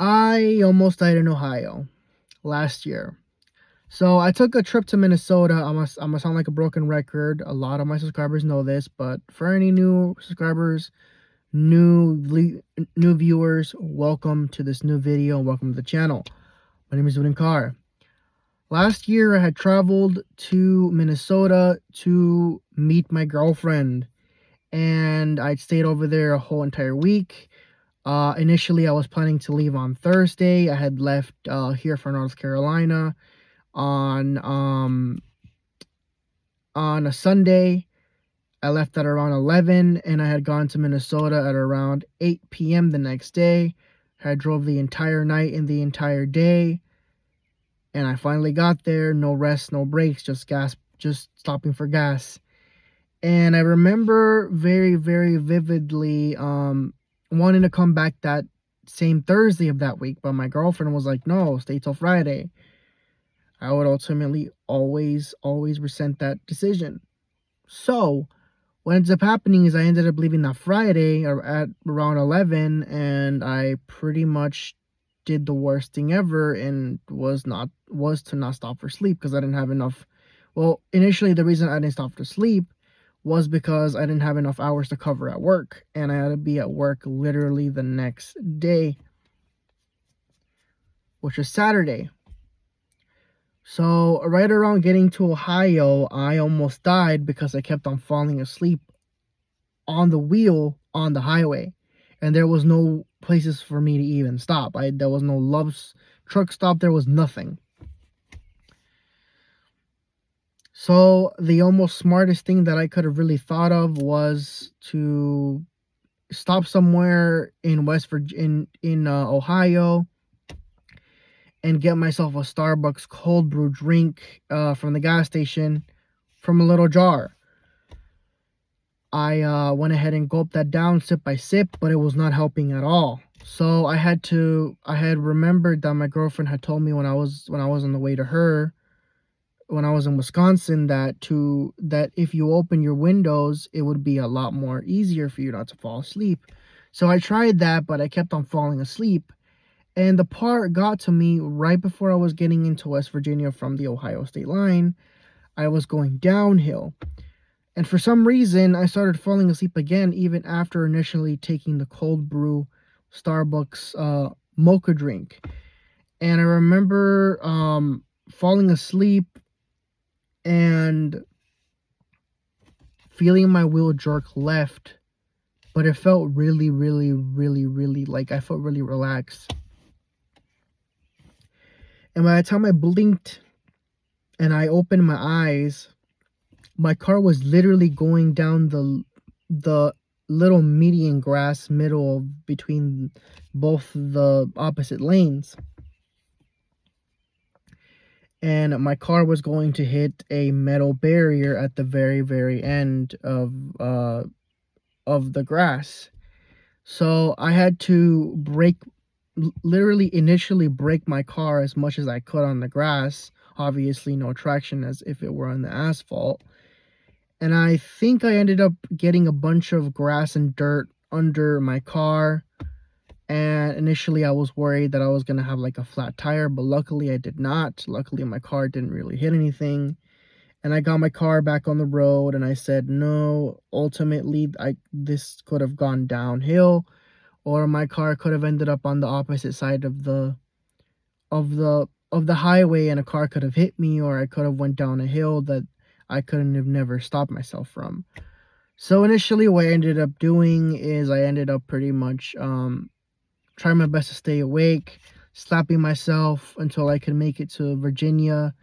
I almost died in Ohio last year. So I took a trip to Minnesota. I'm gonna sound like a broken record. A lot of my subscribers know this, but for any new subscribers, new viewers, welcome to this new video and welcome to the channel. My name is Wooden Carr. Last year I had traveled to Minnesota to meet my girlfriend, and I'd stayed over there a whole entire week. Initially I was planning to leave on Thursday. I had left here for North Carolina on a Sunday. I left at around 11, and I had gone to Minnesota at around 8 p.m. the next day. I drove the entire night and the entire day, and I finally got there. No rest, no breaks, just stopping for gas. And I remember very, very vividly wanting to come back that same Thursday of that week, but my girlfriend was like, no, stay till Friday. I would ultimately always resent that decision. So what ends up happening is I ended up leaving that Friday or at around 11, and I pretty much did the worst thing ever, and was to not stop for sleep because I didn't have enough. Well, initially the reason I didn't stop for sleep was because I didn't have enough hours to cover at work, and I had to be at work literally the next day, which was Saturday. So right around getting to Ohio, I almost died because I kept on falling asleep on the wheel on the highway, and there was no places for me to even stop. There was no Love's truck stop. There was nothing. So the almost smartest thing that I could have really thought of was to stop somewhere in Ohio, and get myself a Starbucks cold brew drink from the gas station from a little jar. I went ahead and gulped that down sip by sip, but it was not helping at all. So I had remembered that my girlfriend had told me when I was on the way to her, when I was in Wisconsin, that if you open your windows, it would be a lot more easier for you not to fall asleep. So I tried that, but I kept on falling asleep. And the part got to me right before I was getting into West Virginia from the Ohio state line. I was going downhill. And for some reason, I started falling asleep again, even after initially taking the cold brew Starbucks mocha drink. And I remember falling asleep and feeling my wheel jerk left, but it felt really, really, really, really, like I felt really relaxed. And by the time I blinked and I opened my eyes, my car was literally going down the little median grass middle between both the opposite lanes, and my car was going to hit a metal barrier at the very, very end of the grass. So I had to literally initially brake my car as much as I could on the grass. Obviously no traction as if it were on the asphalt. And I think I ended up getting a bunch of grass and dirt under my car. And initially I was worried that I was going to have like a flat tire, but luckily I did not. Luckily my car didn't really hit anything. And I got my car back on the road, and I said, no, ultimately this could have gone downhill, or my car could have ended up on the opposite side of the highway, and a car could have hit me, or I could have went down a hill that I couldn't have never stopped myself from. So initially what I ended up doing is I ended up pretty much trying my best to stay awake, slapping myself until I could make it to Virginia.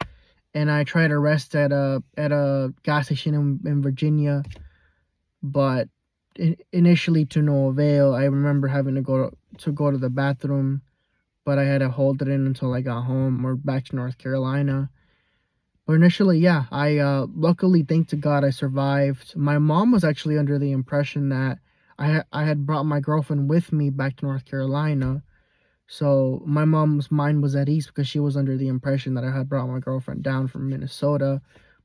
And I tried to rest at a gas station in Virginia, but initially to no avail. I remember having to go to the bathroom, but I had to hold it in until I got home or back to North Carolina. But initially, yeah, I luckily, thank to God, I survived. My mom was actually under the impression that I had brought my girlfriend with me back to North Carolina. So my mom's mind was at ease because she was under the impression that I had brought my girlfriend down from Minnesota.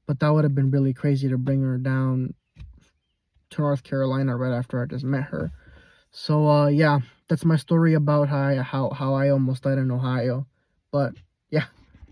But that would have been really crazy to bring her down to North Carolina right after I just met her. So yeah, that's my story about how I almost died in Ohio. But yeah.